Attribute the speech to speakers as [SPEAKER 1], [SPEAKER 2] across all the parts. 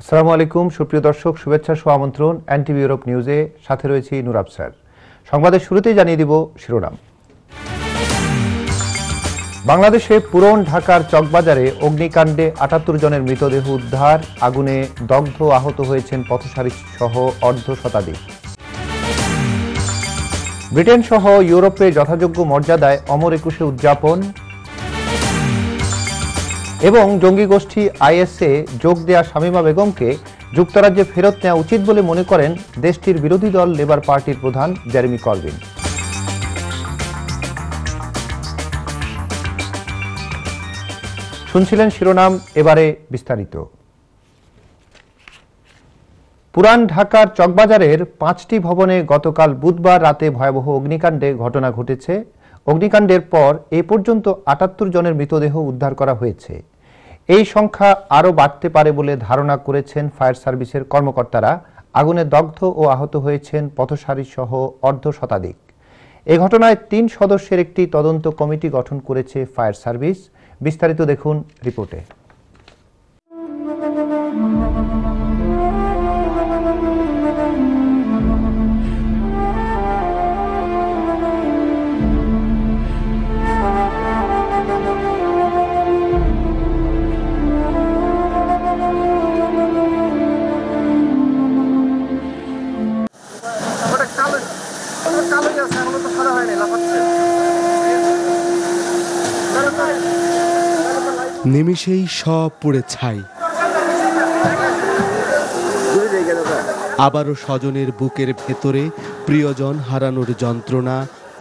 [SPEAKER 1] আসসালামু আলাইকুম সুপ্রিয় দর্শক, শুভেচ্ছা ও আমন্ত্রণ এনটিভি ইউরোপ নিউজে। সাথে রয়েছি নূর আফসার। সংবাদের শুরুতেই জানিয়ে দিব শিরোনাম। বাংলাদেশে পুরান ঢাকার চকবাজারে অগ্নিকাণ্ডে ৭৮ জনের মৃতদেহ উদ্ধার, আগুনে দগ্ধ আহত হয়েছেন পথচারী সহ অর্ধশতাধিক। ব্রিটেন সহ ইউরোপে যথাযোগ্য মর্যাদায় অমর একুশে উদযাপন এবং জঙ্গি গোষ্ঠী আইএসএ যোগ দেয়া শামীমা বেগমকে যুক্তরাজ্যে ফেরত নেওয়া উচিত বলে মনে করেন দেশটির বিরোধী দল লেবার পার্টির প্রধান জেরেমি করবিন। শুনছিলেন শিরোনাম, এবারে বিস্তারিত। পুরান ঢাকার চকবাজারের ৫টি ভবনে গতকাল বুধবার রাতে ভয়াবহ অগ্নিকাণ্ডে ঘটনা ঘটেছে। অগ্নিকাণ্ডের পর এ পর্যন্ত ৭৮ জনের মৃতদেহ উদ্ধার করা হয়েছে। এই সংখ্যা আরও বাড়তে পারে বলে ধারণা করেছেন ফায়ার সার্ভিসের কর্মকর্তারা। আগুনে দগ্ধ ও আহত হয়েছেন পথচারী সহ অর্ধশতাধিক। এ ঘটনায় ৩ সদস্যের একটি তদন্ত কমিটি গঠন করেছে ফায়ার সার্ভিস। বিস্তারিত দেখুন রিপোর্টে।
[SPEAKER 2] নিমিষেই সব পুড়ে ছাই। আবারও স্বজনের বুকের ভেতরে প্রিয়জন হারানোর যন্ত্রণা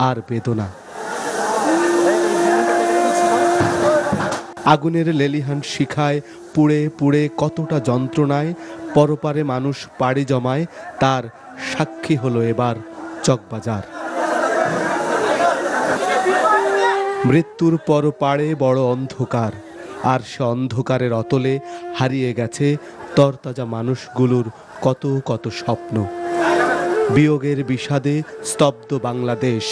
[SPEAKER 2] আর বেদনা। আগুনের লেলিহান শিখায় পুড়ে পুড়ে কতটা যন্ত্রণায় পরপারে মানুষ পাড়ি জমায়, তার সাক্ষী হলো এবার চকবাজার। মৃত্যুর পর পাড়ে বড় অন্ধকার, আর সে অন্ধকারের অতলে হারিয়ে গেছে তরতাজা মানুষগুলোর কত কত স্বপ্ন। বিয়োগের বিষাদে স্তব্ধ বাংলাদেশ।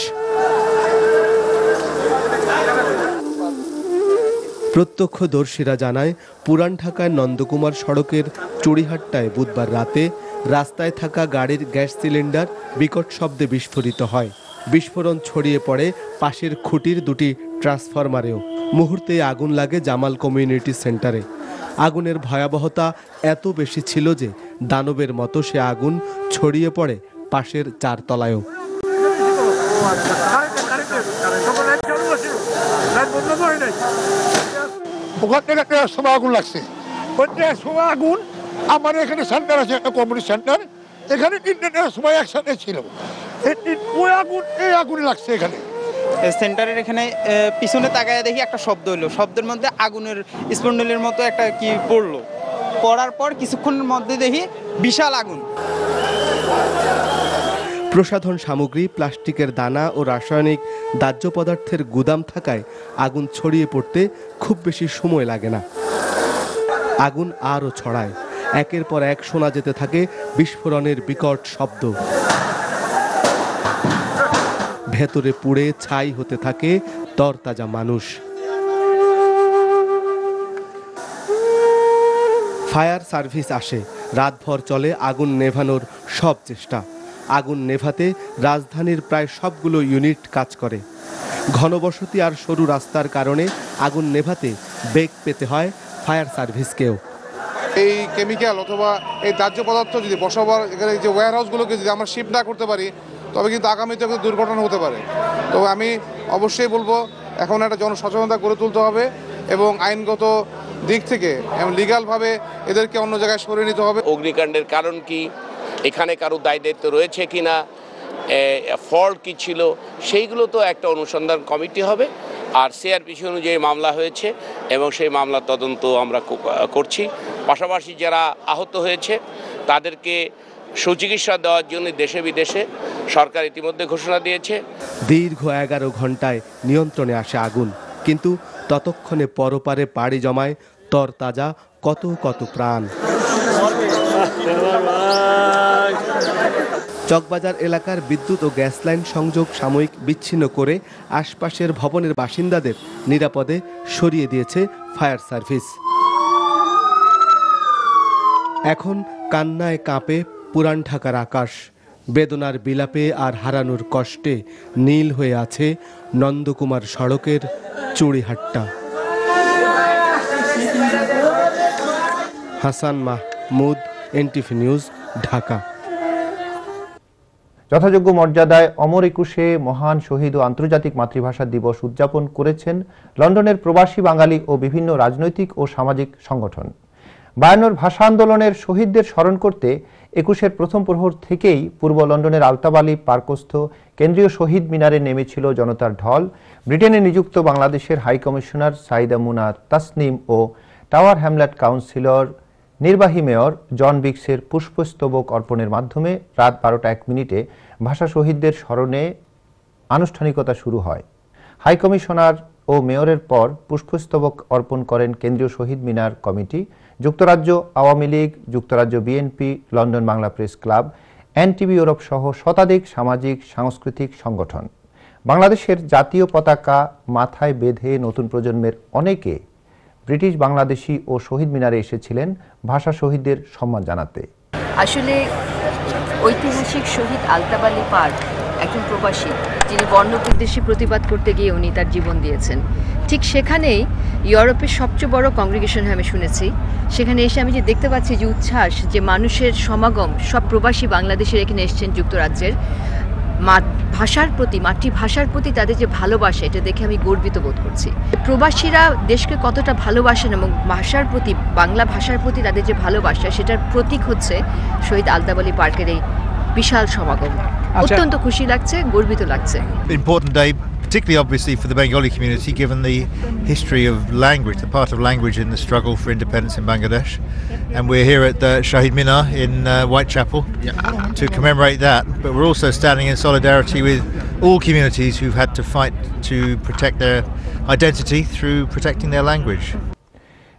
[SPEAKER 2] প্রত্যক্ষদর্শীরা জানায়, পুরান ঢাকায় নন্দকুমার সড়কের চুড়িহাট্টায় বুধবার রাতে রাস্তায় থাকা গাড়ির গ্যাস সিলিন্ডার বিকট শব্দে বিস্ফোরিত হয়। বিস্ফোরণ ছড়িয়ে পড়ে পাশের খুঁটির দুটি ট্রান্সফরমারেও। মুহূর্তে আগুন লাগে জামাল কমিউনিটি সেন্টারে। আগুনের ভয়াবহতা এত বেশি ছিল যে দানবের মতো সে আগুন ছড়িয়ে পড়ে পাশের 4 তলায়ও।
[SPEAKER 3] আগুন লাগছে, আগুন আমার এখানে সেন্টার আছে, একটা কমিউনিটি সেন্টার, এখানে 3টার সময় একসাথে ছিল। এই আগুন লাগছে এখানে
[SPEAKER 4] সেন্টারের এখানে। পিছনে তাকায় দেখি একটা শব্দ হইলো, শব্দের মধ্যে আগুনের স্পন্ডলের মতো একটা কি পড়লো। পড়ার পর কিছুক্ষণের মধ্যে দেখি বিশাল আগুন।
[SPEAKER 2] প্রসাধন সামগ্রী, প্লাস্টিকের দানা ও রাসায়নিক দাহ্য পদার্থের গুদাম থাকায় আগুন ছড়িয়ে পড়তে খুব বেশি সময় লাগে না। আগুন আরও ছড়ায়, একের পর এক শোনা যেতে থাকে বিস্ফোরণের বিকট শব্দ। ভেতরে পুড়ে ছাই হতে থাকে তরতাজা মানুষ। ফায়ার সার্ভিস আসে, রাতভর চলে আগুন নেভানোর সব চেষ্টা। আগুন নেভাতে রাজধানীর প্রায় সবগুলো ইউনিট কাজ করে। ঘনবসতি আর সরু রাস্তার কারণে আগুন নেভাতে বেগ পেতে হয় ফায়ার সার্ভিসকেও।
[SPEAKER 5] এই কেমিক্যাল অথবা এই দাহ্য পদার্থ যদি বসাবার এখানে যে ওয়্যার হাউসগুলোকে যদি আমরা শিফট না করতে পারি, তবে কিন্তু আগামীতে দুর্ঘটনা হতে পারে। তো আমি অবশ্যই বলবো, এখন একটা জনসচেতনতা গড়ে তুলতে হবে এবং আইনগত দিক থেকে এবং লিগ্যালভাবে এদেরকে অন্য জায়গায় সরিয়ে নিতে হবে।
[SPEAKER 6] অগ্নিকাণ্ডের কারণ কি, এখানে কারো দায় দায়িত্ব রয়েছে কিনা, ফল্ট কি ছিল, সেইগুলো তো একটা অনুসন্ধান কমিটি হবে। আর সিআরপিসি অনুযায়ী মামলা হয়েছে এবং সেই মামলার তদন্ত আমরা করছি। পাশাপাশি যারা আহত হয়েছে তাদেরকে সুচিকিৎসা দেওয়ার জন্য দেশে বিদেশে সরকার ইতিমধ্যে ঘোষণা দিয়েছে।
[SPEAKER 2] দীর্ঘ 11 ঘন্টায় নিয়ন্ত্রণে আসে আগুন, কিন্তু ততক্ষণে পরপারে পাড়ি জমায় তরতাজা কত কত প্রাণ। চকবাজার এলাকার বিদ্যুৎ ও গ্যাস লাইন সংযোগ সাময়িক বিচ্ছিন্ন করে আশপাশের ভবনের বাসিন্দাদের নিরাপদে সরিয়ে দিয়েছে ফায়ার সার্ভিস। এখন কান্নায় কাঁপে পুরান ঢাকার আকাশ। বেদনার বিলাপে আর হারানোর কষ্টে নীল হয়ে আছে নন্দকুমার সড়কের চুড়িহাট্টা। Hasan Mahmud, NTV news, Dhaka.
[SPEAKER 1] যথাযোগ্য মর্যাদায় অমর একুশে মহান শহীদ ও আন্তর্জাতিক মাতৃভাষা দিবস উদযাপন করেছেন লন্ডনের প্রবাসী বাঙালি ও বিভিন্ন রাজনৈতিক ও সামাজিক সংগঠন। 52 ভাষা আন্দোলনের শহীদদের স্মরণ করতে 21-এর প্রথম প্রহর থেকেই পূর্ব লন্ডনের আলতাবালি পার্কস্থ কেন্দ্রীয় শহীদ মিনারে নেমেছিল জনতার ঢল। ব্রিটেনে নিযুক্ত বাংলাদেশের হাই কমিশনার সাইদা মুনা তাসনিম ও টাওয়ার হ্যামলেট কাউন্সিলর নির্বাহী মেয়র জন বিক্সের পুষ্পস্তবক অর্পণের মাধ্যমে রাত 12টা 1 মিনিটে ভাষা শহীদদের স্মরণে আনুষ্ঠানিকতা শুরু হয়। হাই কমিশনার ও মেয়রের পর পুষ্পস্তবক অর্পণ করেন কেন্দ্রীয় শহীদ মিনার কমিটি, যুক্তরাজ্য আওয়ামী লীগ, যুক্তরাজ্য BNP, London Bangla press club, NTV Europe সহ শতাধিক সামাজিক সাংস্কৃতিক সংগঠন। বাংলাদেশের জাতীয় পতাকা মাথায় বেঁধে নতুন প্রজন্মের অনেকে ব্রিটিশ বাংলাদেশি ও শহীদ মিনারে এসেছিলেন ভাষা শহীদদের সম্মান জানাতে।
[SPEAKER 7] আসলে ঐতিহাসিক শহীদ আলতাবালি পার্ক একজন প্রবাসী যিনি বর্ণবিদ্বেষী প্রতিবাদ করতে গিয়ে উনি তার জীবন দিয়েছেন। ঠিক সেখানেই ইউরোপের সবচেয়ে বড় কংগ্রিগেশন আমি শুনেছি, সেখানে এসে আমি যে দেখতে পাচ্ছি যে উচ্ছ্বাস, যে মানুষের সমাগম, সব প্রবাসী বাংলাদেশের এখানে এসছেন যুক্তরাজ্যের, ভাষার প্রতি, মাতৃভাষার প্রতি তাদের যে ভালোবাসা, এটা দেখে আমি গর্বিত বোধ করছি। প্রবাসীরা দেশকে কতটা ভালোবাসেন এবং ভাষার প্রতি, বাংলা ভাষার প্রতি তাদের যে ভালোবাসা, সেটার প্রতীক হচ্ছে শহীদ আলতাবালি পার্কের এই বিশাল সমাগম। অত্যন্ত খুশি লাগছে, গর্বিত লাগছে।
[SPEAKER 8] Important day, particularly obviously for the Bengali community, given the history of language, the part of language in the struggle for independence in Bangladesh. And we're here at the Shahid Minar in Whitechapel to commemorate that. But we're also standing in solidarity with all communities who've had to fight to protect their identity through protecting their language.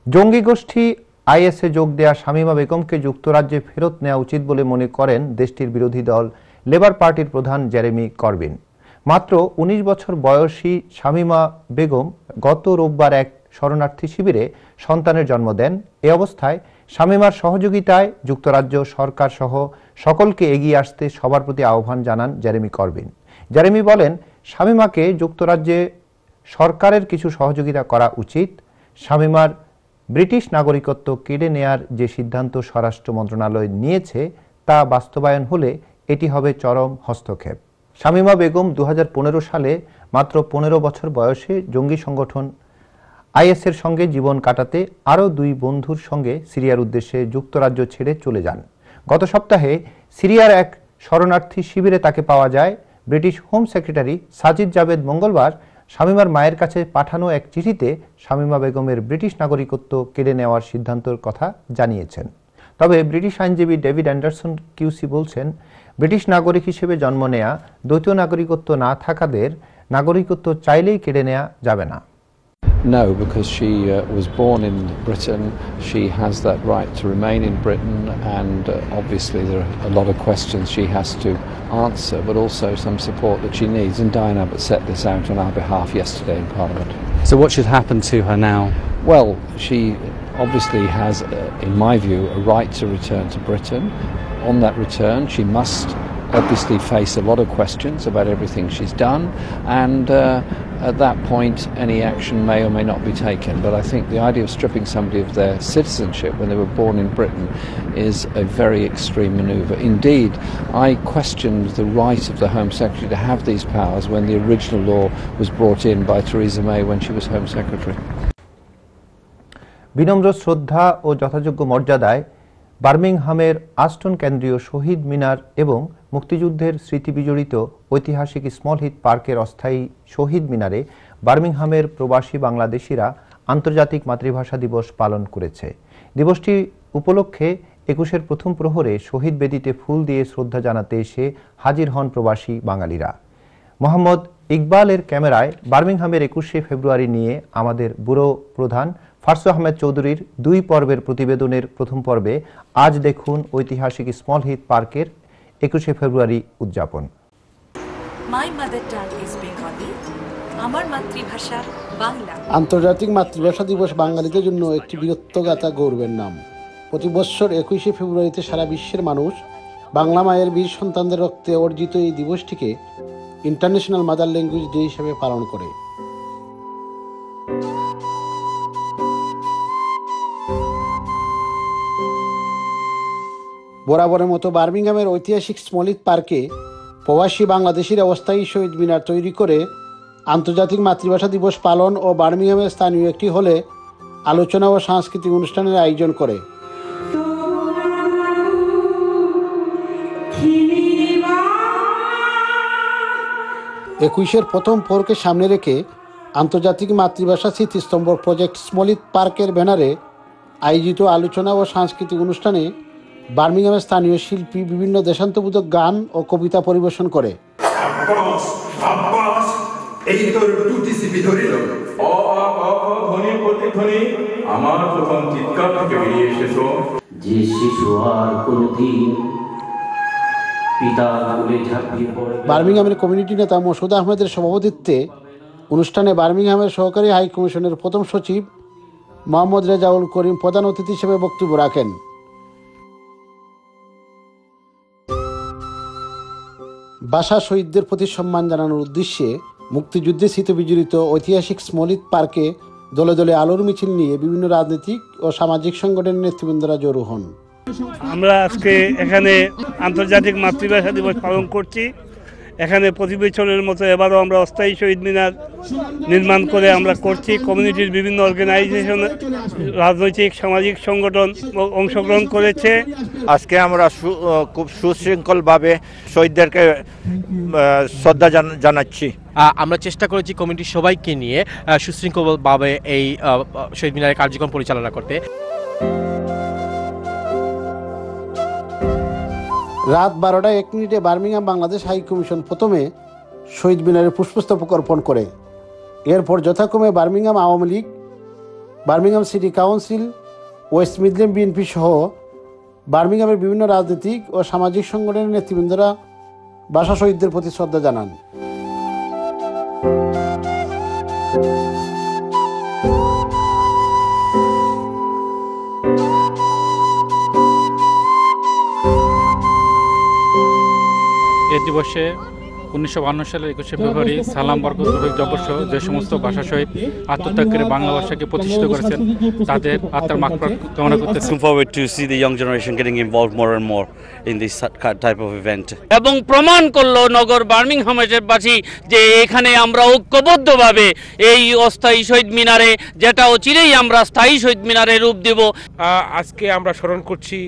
[SPEAKER 1] জঙ্গি গোষ্ঠী ISA যোগ দেয়া শামীমা বেগমকে যুক্তরাজ্যে ফেরত নেওয়া উচিত বলে মনে করেন দেশটির বিরোধী দল লেবার পার্টির প্রধান জেরেমি করবিন। মাত্র 19 বছর বয়সী শামীমা বেগম গত রোববার এক শরণার্থী শিবিরে সন্তানের জন্ম দেন। এ অবস্থায় শামীমার সহযোগিতায় যুক্তরাজ্য সরকার সহ সকলকে এগিয়ে আসতে সবার প্রতি আহ্বান জানান জেরেমি করবিন। জেরেমি বলেন, শামীমাকে যুক্তরাজ্যে সরকারের কিছু সহযোগিতা করা উচিত। শামীমার ব্রিটিশ নাগরিকত্ব কেড়ে নেয়ার যে সিদ্ধান্ত স্বরাষ্ট্র মন্ত্রণালয় নিয়েছে তা বাস্তবায়ন হলে এটি হবে চরম হস্তক্ষেপ। শামীমা বেগম 2015 সালে মাত্র 15 বছর বয়সে জঙ্গি সংগঠন আইএসের সঙ্গে জীবন কাটাতে আরও 2 বন্ধুর সঙ্গে সিরিয়ার উদ্দেশ্যে যুক্তরাজ্য ছেড়ে চলে যান। গত সপ্তাহে সিরিয়ার এক শরণার্থী শিবিরে তাকে পাওয়া যায়। British home secretary Sajid Javed মঙ্গলবার শামীমার মায়ের কাছে পাঠানো এক চিঠিতে শামীমা বেগমের ব্রিটিশ নাগরিকত্ব কেড়ে নেওয়ার সিদ্ধান্তের কথা জানিয়েছেন। তবে ব্রিটিশ আইনজীবী ডেভিড অ্যান্ডারসন কিউসি বলছেন, ব্রিটিশ নাগরিক হিসেবে জন্ম নেয়া, দ্বৈত নাগরিকত্ব না থাকাদের নাগরিকত্ব চাইলেই কেড়ে নেওয়া যাবে না।
[SPEAKER 9] No, because she was born in Britain. She has that right to remain in Britain, and obviously there are a lot of questions she has to answer, but also some support that she needs. And Diane Abbott set this out on our behalf yesterday in Parliament.
[SPEAKER 10] So what should happen to her now?
[SPEAKER 9] Well, she obviously has, in my view, a right to return to Britain. On that return, she must obviously face a lot of questions about everything she's done, and at that point any action may or may not be taken. But I think the idea of stripping somebody of their citizenship when they were born in Britain is a very extreme manoeuvre. Indeed, I questioned the right of the Home Secretary to have these powers when the original law was brought in by Theresa May when she was Home Secretary.
[SPEAKER 1] বিনম্র শ্রদ্ধা ও যথাযোগ্য মর্যাদায় বার্মিংহামের আস্টন কেন্দ্রীয় শহীদ মিনার এবং মুক্তিযুদ্ধের স্মৃতি বিজড়িত ঐতিহাসিক স্মল হিথ পার্কের অস্থায়ী শহীদ মিনারে বার্মিংহামের প্রবাসী বাংলাদেশিরা আন্তর্জাতিক মাতৃভাষা দিবস পালন করেছে। দিবসটি উপলক্ষে 21-এর প্রথম প্রহরে শহীদ বেদিতে ফুল দিয়ে শ্রদ্ধা জানাতে এসে হাজির হন প্রবাসী বাঙালিরা। মোহাম্মদ ইকবালের ক্যামেরায় বার্মিংহামের 21শে ফেব্রুয়ারি নিয়ে আমাদের ব্যুরো প্রধান ফারসু আহমেদ চৌধুরীর 2 পর্বের প্রতিবেদনের প্রথম পর্বে আজ দেখুন ঐতিহাসিক স্মল হিথ পার্কের 21শে ফেব্রুয়ারি উদযাপন।
[SPEAKER 11] My mother tongue is Bengali, আমার মাতৃভাষা বাংলা।
[SPEAKER 12] আন্তর্জাতিক মাতৃভাষা দিবস বাঙালিদের জন্য একটি বীরত্বগাথা গৌরবের নাম। প্রতি বছর 21শে ফেব্রুয়ারিতে সারা বিশ্বের মানুষ বাংলা মায়ের বীর সন্তানদের রক্তে অর্জিত এই দিবসটিকে ইন্টারন্যাশনাল মাদার ল্যাঙ্গুয়েজ ডে হিসেবে পালন করে। বরাবরের মতো বার্মিংহামের ঐতিহাসিক স্মলিত পার্কে প্রবাসী বাংলাদেশির অস্থায়ী শহীদ মিনার তৈরি করে আন্তর্জাতিক মাতৃভাষা দিবস পালন ও বার্মিংহামের স্থানীয় একটি হলে আলোচনা ও সাংস্কৃতিক অনুষ্ঠানের আয়োজন করে। 21-এর প্রথম পর্বকে সামনে রেখে আন্তর্জাতিক মাতৃভাষা স্মৃতিস্তম্ভ প্রজেক্ট স্মলিত পার্কের ব্যানারে আয়োজিত আলোচনা ও সাংস্কৃতিক অনুষ্ঠানে বার্মিংহামের স্থানীয় শিল্পী বিভিন্ন দেশান্তবোধক গান ও কবিতা পরিবেশন করে। বার্মিংহামের কমিউনিটি নেতা মসুদ আহমেদের সভাপতিত্বে অনুষ্ঠানে বার্মিংহামের সহকারী হাই কমিশনের প্রথম সচিব মোহাম্মদ রেজাউল করিম প্রধান অতিথি হিসেবে বক্তব্য রাখেন। ভাষা শহীদদের প্রতি সম্মান জানানোর উদ্দেশ্যে মুক্তিযুদ্ধে স্মৃতিবিজড়িত ঐতিহাসিক স্মলিত পার্কে দলে দলে আলোর মিছিল নিয়ে বিভিন্ন রাজনৈতিক ও সামাজিক সংগঠনের নেতৃবৃন্দরা জড়ো হন।
[SPEAKER 13] আমরা আজকে এখানে আন্তর্জাতিক মাতৃভাষা দিবস পালন করছি। এখানে প্রতি বছরের মতো এবারও আমরা অস্থায়ী শহীদ মিনার নির্মাণ করে আমরা করছি। কমিউনিটির বিভিন্ন অর্গানাইজেশন, রাজনৈতিক সামাজিক সংগঠন অংশগ্রহণ করেছে।
[SPEAKER 14] আজকে আমরা খুব সুশৃঙ্খলভাবে শহীদদেরকে শ্রদ্ধা জানাচ্ছি।
[SPEAKER 15] আমরা চেষ্টা করেছি কমিউনিটির সবাইকে নিয়ে সুশৃঙ্খলভাবে এই শহীদ মিনারের কার্যক্রম পরিচালনা করতে।
[SPEAKER 12] রাত 12টা 1 মিনিটে বার্মিংহাম বাংলাদেশ হাই কমিশন প্রথমে শহীদ মিনারে পুষ্পস্তবক অর্পণ করে। এরপর যথাক্রমে Birmingham Awami League, Birmingham city council, West Midland BNP সহ বার্মিংহামের বিভিন্ন রাজনৈতিক ও সামাজিক সংগঠনের নেতৃবৃন্দরা ভাষা শহীদদের প্রতি শ্রদ্ধা জানান।
[SPEAKER 10] এই দিবসে 1952 সালের 21শে ফেব্রুয়ারি সালাম বরকত রফিক জব্বর সহ যে সমস্ত ভাষা শহীদ আত্মত্যাগ করে বাংলা ভাষাকে প্রতিষ্ঠিত করেছেন তাদের আত্মার মাগফিরাত কামনা করতেছি।
[SPEAKER 16] Looking forward to see the young generation getting involved more and more in this type of event.
[SPEAKER 17] এবং প্রমাণ করলো নগর বার্মিংহামের বাসী যে এখানে আমরা ঐক্যবদ্ধভাবে এই অস্থায়ী শহীদ মিনারে, যেটা অচিরেই আমরা স্থায়ী শহীদ মিনারে রূপ দেব।
[SPEAKER 18] আজকে আমরা স্মরণ করছি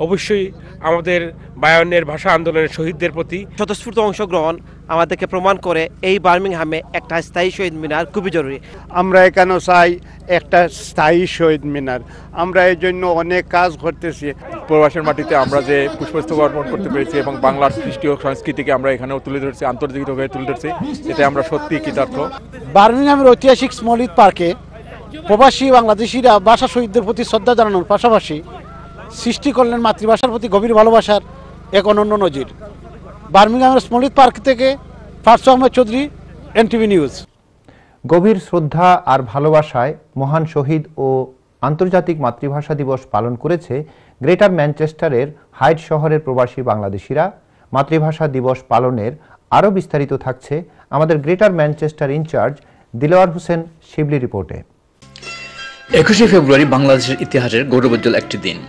[SPEAKER 18] অবশ্যই আমাদের 52-এর ভাষা আন্দোলনের শহীদদের প্রতি।
[SPEAKER 19] স্বতঃস্ফূর্ত অংশগ্রহণ আমাদেরকে প্রমাণ করে এই বার্মিংহামে একটা স্থায়ী শহীদ মিনার খুবই জরুরি।
[SPEAKER 20] আমরা এখানেও চাই একটা স্থায়ী শহীদ মিনার। আমরা এই জন্য অনেক কাজ করতেছি।
[SPEAKER 21] প্রবাসের মাটিতে আমরা যে পুষ্পস্তবক অর্পণ করতে পেরেছি এবং বাংলার কৃষ্টি ও সংস্কৃতিকে আমরা এখানেও তুলে ধরছি, আন্তর্জাতিকভাবে তুলে ধরছি, এতে আমরা সত্যি কৃতার্থ।
[SPEAKER 12] বার্মিংহামের ঐতিহাসিক স্মলিত পার্কে প্রবাসী বাংলাদেশিরা ভাষা শহীদদের প্রতি শ্রদ্ধা জানানোর পাশাপাশি সৃষ্টি করলেন মাতৃভাষার প্রতি গভীর ভালোবাসার এক অনন্য নজির। বার্মিংহামের স্মলিত পার্ক থেকে ফারসু আহমেদ চৌধুরী, এনটিভি নিউজ।
[SPEAKER 1] গভীর শ্রদ্ধা আর ভালোবাসায় মহান শহীদ ও আন্তর্জাতিক মাতৃভাষা দিবস পালন করেছে গ্রেটার ম্যানচেস্টারের হাইড শহরের প্রবাসী বাংলাদেশিরা। মাতৃভাষা দিবস পালনের আরও বিস্তারিত থাকছে আমাদের Greater Manchester incharge Dilwar Hossain Shibli রিপোর্টে।
[SPEAKER 22] 21শে ফেব্রুয়ারি বাংলাদেশের ইতিহাসের গৌরবোজ্জ্বল একটি দিন।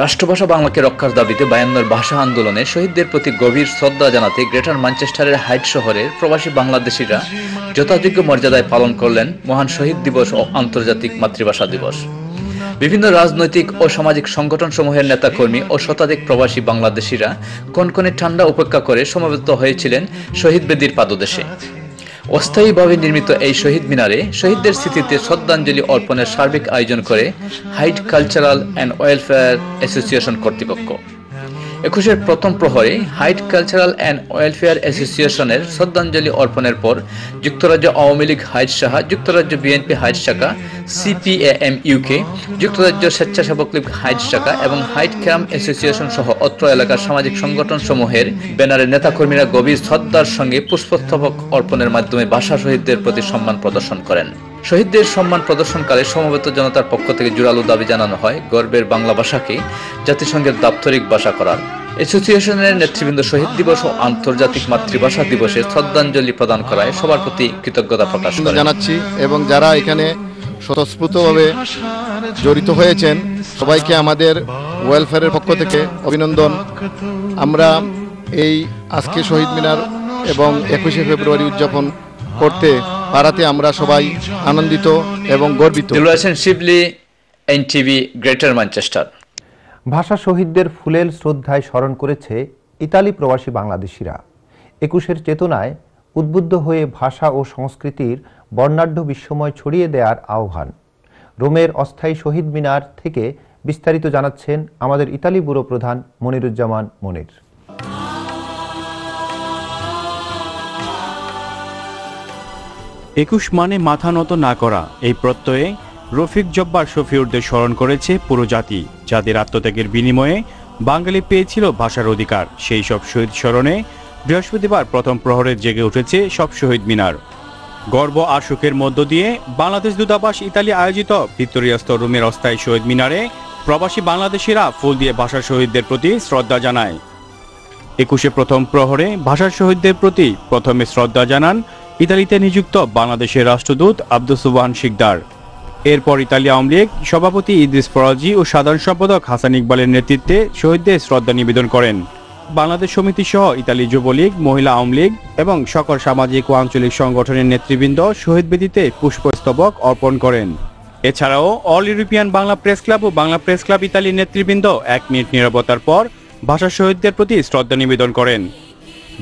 [SPEAKER 22] রাষ্ট্রভাষা বাংলাকে রক্ষার দাবিতে 52-এর ভাষা আন্দোলনে শহীদদের প্রতি গভীর শ্রদ্ধা জানাতে গ্রেটার ম্যানচেস্টারের হাইড শহরের প্রবাসী বাংলাদেশিরা যথাযোগ্য মর্যাদায় পালন করলেন মহান শহীদ দিবস ও আন্তর্জাতিক মাতৃভাষা দিবস। বিভিন্ন রাজনৈতিক ও সামাজিক সংগঠন সমূহের নেতাকর্মী ও শতাধিক প্রবাসী বাংলাদেশিরা কনকনে ঠান্ডা উপেক্ষা করে সমবেত হয়েছিলেন শহীদ বেদির পাদদেশে। অস্থায়ীভাবে নির্মিত এই শহীদ মিনারে শহীদদের স্মৃতিতে শ্রদ্ধাঞ্জলি অর্পণের সার্বিক আয়োজন করে Hyde cultural and welfare association কর্তৃপক্ষ। 21-এর প্রথম প্রহরে হাইড কালচারাল অ্যান্ড ওয়েলফেয়ার অ্যাসোসিয়েশনের শ্রদ্ধাঞ্জলি অর্পণের পর যুক্তরাজ্য আওয়ামী লীগ হাইড শাখা, যুক্তরাজ্য বিএনপি হাইড শাখা, সিপিএএম ইউকে, যুক্তরাজ্য স্বেচ্ছাসেবক লীগ হাইড শাখা এবং হাইড ক্যাম্প অ্যাসোসিয়েশন সহ অত্র এলাকার সামাজিক সংগঠন সমূহের ব্যানারে নেতাকর্মীরা গভীর শ্রদ্ধার সঙ্গে পুষ্পস্তবক অর্পণের মাধ্যমে ভাষা শহীদদের প্রতি সম্মান প্রদর্শন করেন। শহীদদের সম্মান প্রদর্শনকালে সমবেত জনতার পক্ষ থেকে জোরালো দাবি জানানো হয় গর্বের বাংলা ভাষাকে জাতিসংঘের দাপ্তরিক ভাষা করার। অ্যাসোসিয়েশনের নেতৃবৃন্দ শহীদ দিবস ও আন্তর্জাতিক মাতৃভাষা দিবসে শ্রদ্ধাঞ্জলি প্রদান করায় সবার প্রতি কৃতজ্ঞতা প্রকাশ
[SPEAKER 3] জানাচ্ছি এবং যারা এখানে স্বতঃস্ফূর্তভাবে জড়িত হয়েছেন সবাইকে আমাদের ওয়েলফেয়ারের পক্ষ থেকে অভিনন্দন। আমরা এই আজকে শহীদ মিনার এবং 21শে ফেব্রুয়ারি উদযাপন করতে পারাতে আমরা সবাই আনন্দিত এবং গর্বিত।
[SPEAKER 22] শিবলি, এনটিভি, গ্রেটার ম্যানচেস্টার।
[SPEAKER 1] ভাষা শহীদদের ফুলেল শ্রদ্ধায় স্মরণ করেছে ইতালি প্রবাসী বাংলাদেশিরা। 21-এর চেতনায় উদ্বুদ্ধ হয়ে ভাষা ও সংস্কৃতির বর্ণাঢ্য বিশ্বময় ছড়িয়ে দেওয়ার আহ্বান। রোমের অস্থায়ী শহীদ মিনার থেকে বিস্তারিত জানাচ্ছেন আমাদের ইতালি ব্যুরো প্রধান মনিরুজ্জামান মনির।
[SPEAKER 4] 21 মানে মাথা নত না করা, এই প্রত্যয়ে রফিক জব্বার শফিউরদের স্মরণ করেছে পুরো জাতি, যাদের আত্মত্যাগের বিনিময়ে বাঙালি পেয়েছিল ভাষার অধিকার। সেই সব শহীদ স্মরণে বৃহস্পতিবার প্রথম প্রহরে জেগে উঠেছে সব শহীদ মিনার। গর্ব আর সুখের মধ্য দিয়ে বাংলাদেশ দূতাবাস ইতালি আয়োজিত ভিক্টোরিয়াস্থ রোমের অস্থায়ী শহীদ মিনারে প্রবাসী বাংলাদেশিরা ফুল দিয়ে ভাষা শহীদদের প্রতি শ্রদ্ধা জানায়। 21-এ প্রথম প্রহরে ভাষা শহীদদের প্রতি প্রথমে শ্রদ্ধা জানান ইতালিতে নিযুক্ত বাংলাদেশের রাষ্ট্রদূত আব্দুস সুবহান শিকদার। এরপর ইতালি আওয়ামী লীগ সভাপতি ইদ্রিস ফরাজি ও সাধারণ সম্পাদক হাসান ইকবালের নেতৃত্বে শহীদদের শ্রদ্ধা নিবেদন করেন। বাংলাদেশ সমিতি সহ ইতালি যুবলীগ, মহিলা আওয়ামী লীগ এবং সকল সামাজিক ও আঞ্চলিক সংগঠনের নেতৃবৃন্দ শহীদ বেদিতে পুষ্পস্তবক অর্পণ করেন। এছাড়াও all European Bangla press club ও বাংলা প্রেস ক্লাব ইতালির নেতৃবৃন্দ 1 মিনিট নীরবতার পর ভাষা শহীদদের প্রতি শ্রদ্ধা নিবেদন করেন।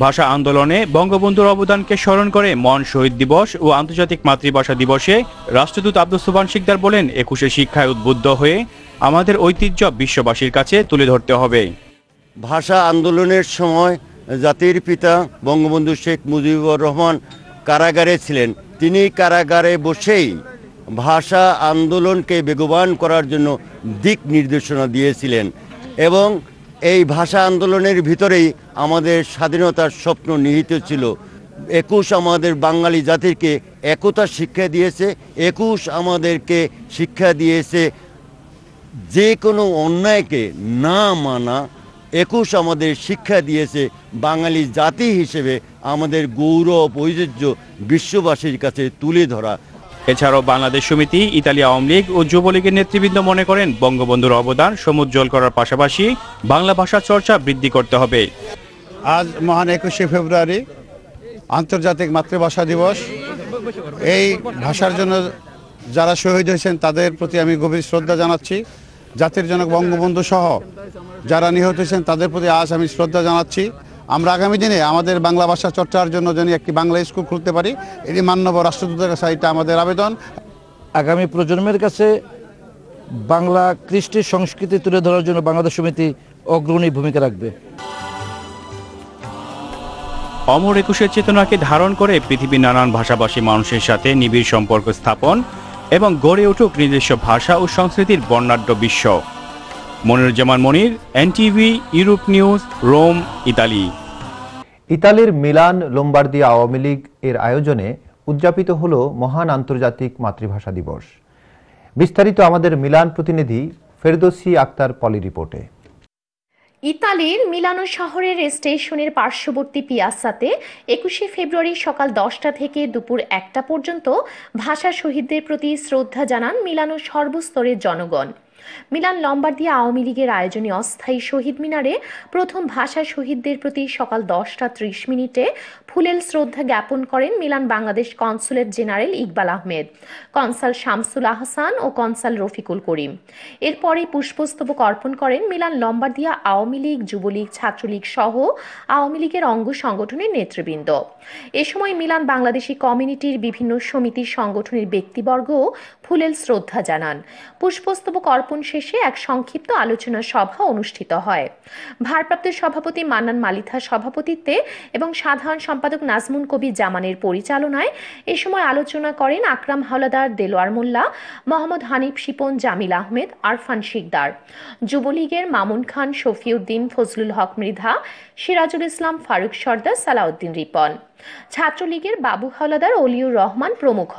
[SPEAKER 4] ভাষা আন্দোলনে বঙ্গবন্ধুর অবদানকে স্মরণ করে মহান শহীদ দিবস ও আন্তর্জাতিক মাতৃভাষা দিবসে রাষ্ট্রদূত আব্দুস সুবহান শিকদার বলেন, 21-এ শিক্ষায় উদ্বুদ্ধ হয়ে আমাদের ঐতিহ্য বিশ্ববাসীর কাছে তুলে ধরতে হবে।
[SPEAKER 23] ভাষা আন্দোলনের সময় জাতির পিতা বঙ্গবন্ধু শেখ মুজিবুর রহমান কারাগারে ছিলেন। তিনি কারাগারে বসেই ভাষা আন্দোলনকে বেগবান করার জন্য দিক নির্দেশনা দিয়েছিলেন এবং এই ভাষা আন্দোলনের ভিতরেই আমাদের স্বাধীনতার স্বপ্ন নিহিত ছিল। 21 আমাদের বাঙালি জাতিকে একতা শিক্ষা দিয়েছে, 21 আমাদেরকে শিক্ষা দিয়েছে যে কোনো অন্যায়কে না মানা, 21 আমাদের শিক্ষা দিয়েছে বাঙালি জাতি হিসেবে আমাদের গৌরব ঐতিহ্য বিশ্ববাসীর কাছে তুলে ধরা।
[SPEAKER 4] এছাড়াও বাংলাদেশ সমিতি, ইতালি আওয়ামী লীগ ও যুবলীগের নেতৃবৃন্দ মনে করেন বঙ্গবন্ধুর অবদান সমুজ্জ্বল করার পাশাপাশি বাংলা ভাষা চর্চা বৃদ্ধি করতে হবে।
[SPEAKER 24] আজ মহান 21শে ফেব্রুয়ারি আন্তর্জাতিক মাতৃভাষা দিবস। এই ভাষার জন্য যারা শহীদ হয়েছেন তাদের প্রতি আমি গভীর শ্রদ্ধা জানাচ্ছি। জাতির জনক বঙ্গবন্ধু সহ যারা নিহত হয়েছেন তাদের প্রতি আজ আমি শ্রদ্ধা জানাচ্ছি। আমরা আগামী দিনে আমাদের বাংলা ভাষা চর্চার জন্য যেন একটি বাংলা স্কুল খুলতে পারি, এটি মাননীয় রাষ্ট্রদূতের কাছে এটা আমাদের আবেদন।
[SPEAKER 25] আগামী প্রজন্মের কাছে বাংলা কৃষ্টি সংস্কৃতি তুলে ধরার জন্য বাংলাদেশ সমিতি অগ্রণী ভূমিকা রাখবে।
[SPEAKER 4] অমর 21-এর চেতনাকে ধারণ করে পৃথিবীর নানান ভাষাভাষী মানুষের সাথে নিবিড় সম্পর্ক স্থাপন এবং গড়ে উঠুক নিজস্ব ভাষা ও সংস্কৃতির বর্ণাঢ্য বিশ্ব। Moniruzzaman Monir, NTV, Europe news, Rome, Italy.
[SPEAKER 1] ইতালির মিলান লোম্বার্দিয়া আওয়ামী লীগ এর আয়োজনে উদযাপিত হল মহান আন্তর্জাতিক মাতৃভাষা দিবস। বিস্তারিত আমাদের মিলান প্রতিনিধি ফেরদৌসী আক্তার পলি রিপোর্টে।
[SPEAKER 26] ইতালির মিলানো শহরের স্টেশনের পার্শ্ববর্তী পিয়াসাতে 21শে ফেব্রুয়ারি সকাল 10টা থেকে দুপুর 1টা পর্যন্ত ভাষা শহীদদের প্রতি শ্রদ্ধা জানান মিলানোর সর্বস্তরের জনগণ। মিলান লম্বার্দিয়া আওয়ামী লীগের আয়োজনে অস্থায়ী শহীদ মিনারে প্রথম ভাষা শহীদদের প্রতি সকাল 10টা 30 ফুলেল শ্রদ্ধা জ্ঞাপন করেন Milan Bangladesh consulate general Iqbal Ahmed, consul Shamsul Ahsan ও কনসাল রফিকুল করিম। এরপরে পুষ্পস্তবক অর্পণ করেন Milan Lombardia Awami league, Jubo league, Chhatra league সহ আওয়ামী লীগের অঙ্গ সংগঠনের নেতৃবৃন্দ। এ সময় মিলান বাংলাদেশি কমিউনিটির বিভিন্ন সমিতি সংগঠনের ব্যক্তিবর্গও ফুলেল শ্রদ্ধা জানান। পুষ্পস্তবক অর্পণ শেষে এক সংক্ষিপ্ত আলোচনা সভা অনুষ্ঠিত হয়। ভারপ্রাপ্ত সভাপতি মান্নান মালিথার সভাপতিত্বে এবং সাধারণ সম্পাদক নাজমুন কবির জামানের পরিচালনায় এ সময় আলোচনা করেন আকরাম হাওলাদার, দেলোয়ার মোল্লা, মোহাম্মদ হানিফ শিপন, জামিল আহমেদ, আরফান শিকদার, যুবলীগের মামুন খান, শফিউদ্দিন, ফজলুল হক মৃধা, সিরাজুল ইসলাম, ফারুক সর্দার, সালাউদ্দিন রিপন। ছাত্রলীগের বাবু হাওলাদার, অলিউর রহমান প্রমুখ।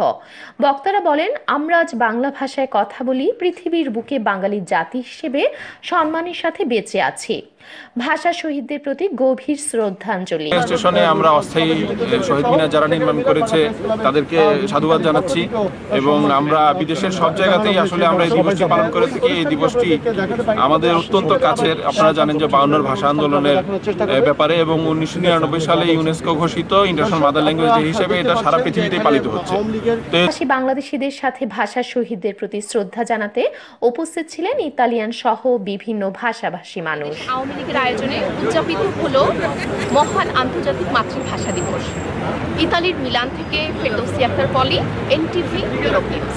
[SPEAKER 26] বক্তারা বলেন, আমরা আজ বাংলা ভাষায় কথা বলি, পৃথিবীর বুকে বাঙালি জাতি হিসেবে সম্মানের সাথে বেঁচে আছি। ভাষা শহীদদের প্রতি গভীর শ্রদ্ধাঞ্জলি।
[SPEAKER 2] স্টেশনে আমরা অস্থায়ী শহীদ মিনার যারা নির্মাণ করেছে তাদেরকে সাধুবাদ জানাচ্ছি এবং আমরা বিদেশের সব জায়গাতেই আসলে আমরা এই দিবসটি পালন করে থাকি। এই দিবসটি আমাদের অত্যন্ত কাছের। আপনারা জানেন যে 52 ভাষা আন্দোলনের ব্যাপারে এবং 1999 সালে ইউনেস্কো ঘোষিত ইন্টারন্যাশনাল মাদার ল্যাঙ্গুয়েজ ডে হিসেবে এটা সারা পৃথিবীতেই পালিত হচ্ছে।
[SPEAKER 26] বাংলাদেশিদের সাথে ভাষা শহীদদের প্রতি শ্রদ্ধা জানাতে উপস্থিত ছিলেন ইতালিয়ান সহ বিভিন্ন ভাষাভাষী মানুষ।
[SPEAKER 5] আওয়ামী লীগের আয়োজনে উদযাপিত হলো মহান আন্তর্জাতিক মাতৃভাষা দিবস। ইতালির মিলান থেকে ফেরদৌসী আক্তার পলি, এনটিভি ইউরোপ নিউজ।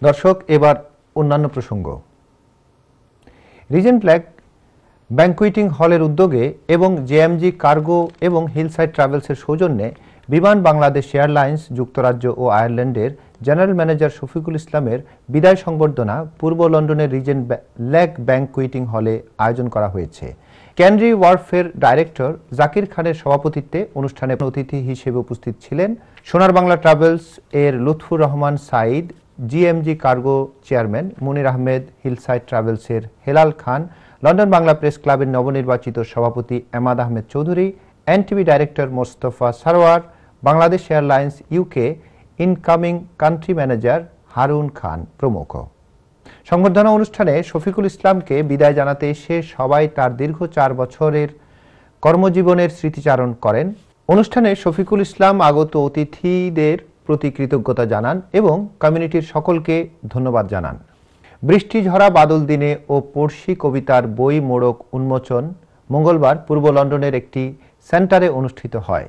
[SPEAKER 1] দর্শক, এবার অন্যান্য প্রসঙ্গ। রিজেন্ট ব্ল্যাক ব্যাংকুইটিং হলের উদ্যোগে এবং জেএমজি কার্গো এবং হিলসাইড ট্রাভেলসের সৌজন্যে বিমান বাংলাদেশ এয়ারলাইন্স যুক্তরাজ্য ও আয়ারল্যান্ডের জেনারেল ম্যানেজার শফিকুল ইসলামের বিদায় সংবর্ধনা পূর্ব লন্ডনের রিজেন্ট ব্ল্যাক ব্যাংকুইটিং হলে আয়োজন করা হয়েছে। ক্যানরি ওয়ার্ফের ডাইরেক্টর জাকির খানের সভাপতিত্বে অনুষ্ঠানে অতিথি হিসেবে উপস্থিত ছিলেন সোনার বাংলা ট্রাভেলস এর Lutfur Rahman Saeed, GMG cargo chairman Munir Ahmed, hillside ট্রাভেলসের হেলাল খান, লন্ডন বাংলা প্রেস ক্লাবের নবনির্বাচিত সভাপতি Emad Ahmed Chowdhury, NTV director Mostafa Sarwar, Bangladesh airlines UK incoming country manager Harun Khan প্রমুখ। সংবর্ধনা অনুষ্ঠানে শফিকুল ইসলামকে বিদায় জানাতে এসে সবাই তার দীর্ঘ 4 বছরের কর্মজীবনের স্মৃতিচারণ করেন। অনুষ্ঠানে শফিকুল ইসলাম আগত অতিথিদের প্রতি কৃতজ্ঞতা জানান এবং কমিউনিটির সকলকে ধন্যবাদ জানান। বৃষ্টি ঝরা বাদল দিনে ও পড়শি কবিতার বই মোড়ক উন্মোচন মঙ্গলবার পূর্ব লন্ডনের একটি সেন্টারে অনুষ্ঠিত হয়।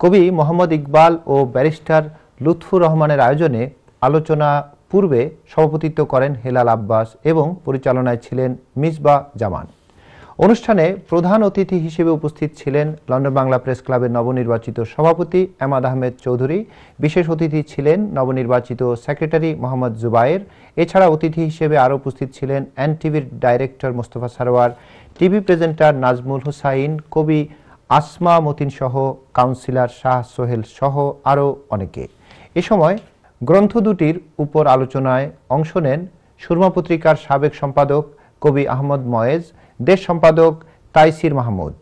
[SPEAKER 1] কবি মোহাম্মদ ইকবাল ও ব্যারিস্টার লুৎফুর রহমানের আয়োজনে আলোচনা পূর্বে সভাপতিত্ব করেন হেলাল আব্বাস এবং পরিচালনায় ছিলেন মিসবা জামান। অনুষ্ঠানে প্রধান অতিথি হিসেবে উপস্থিত ছিলেন লন্ডন বাংলা প্রেস ক্লাবের নবনির্বাচিত সভাপতি এমাদ আহমেদ চৌধুরী। বিশেষ অতিথি ছিলেন নবনির্বাচিত সেক্রেটারি মোহাম্মদ জুবায়ের। এছাড়া অতিথি হিসেবে আরও উপস্থিত ছিলেন এনটিভির director Mostafa Sarwar, TV presenter Nazmul Hussain, কবি আসমা মতিন সহ কাউন্সিলর শাহ সোহেল সহ আরও অনেকে। এ সময় গ্রন্থ দুটির উপর আলোচনায় অংশ নেন সুরমা পত্রিকার সাবেক সম্পাদক কবি আহমদ ময়েজ, দেশ সম্পাদক তাইসির মাহমুদ।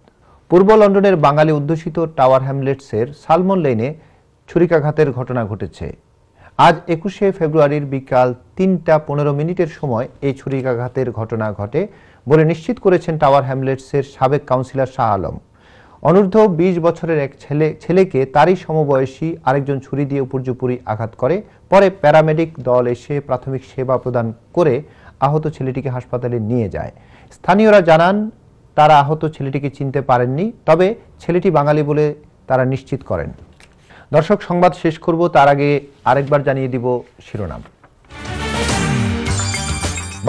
[SPEAKER 1] পূর্ব লন্ডনের বাঙালি অধ্যুষিত টাওয়ার হ্যামলেটসের সালমন লেনে ছুরিকাঘাতের ঘটনা ঘটেছে। আজ 21শে ফেব্রুয়ারির বিকাল 3টা 15 সময় এই ছুরিকাঘাতের ঘটনা ঘটে বলে নিশ্চিত করেছেন টাওয়ার হ্যামলেটসের সাবেক কাউন্সিলর শাহ আলম। অনূর্ধ্ব 20 বছরের এক ছেলেকে তারই সমবয়সী আরেকজন ছুরি দিয়ে উপর্যুপরি আঘাত করে। পরে প্যারামেডিক দল এসে প্রাথমিক সেবা প্রদান করে আহত ছেলেটিকে হাসপাতালে নিয়ে যায়। স্থানীয়রা জানান তারা আহত ছেলেটিকে চিনতে পারেননি, তবে ছেলেটি বাঙালি বলে তারা নিশ্চিত করেন। দর্শক, সংবাদ শেষ করব তার আগে আরেকবার জানিয়ে দিব শিরোনাম।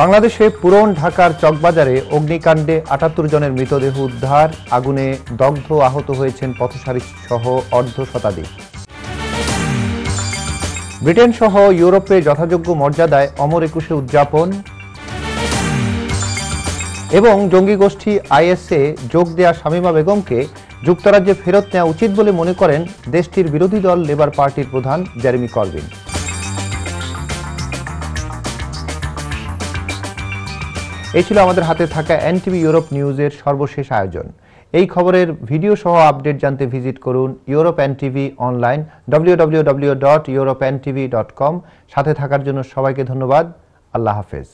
[SPEAKER 1] বাংলাদেশে পুরন ঢাকার চকবাজারে অগ্নিকাণ্ডে 78 জনের মৃতদেহ উদ্ধার, আগুনে দগ্ধ আহত হয়েছেন পথচারী সহ অর্ধশতাধিক। ব্রিটেন সহ ইউরোপে যথাযোগ্য মর্যাদায় অমর একুশে উদযাপন এবং জঙ্গি গোষ্ঠী আইএসএ যোগ দেয়া শামীমা বেগমকে যুক্তরাজ্যে ফেরত নেওয়া উচিত বলে মনে করেন দেশটির বিরোধী দল লেবার পার্টির প্রধান জেরেমি করবিন। এই ছিল আমাদের হাতে থাকা এনটিভি ইউরোপ নিউজের সর্বশেষ আয়োজন। এই খবরের ভিডিও সহ আপডেট জানতে ভিজিট করুন ইউরোপ এনটিভি অনলাইন www.europntv.com। সাথে থাকার জন্য সবাইকে ধন্যবাদ। আল্লাহ হাফেজ।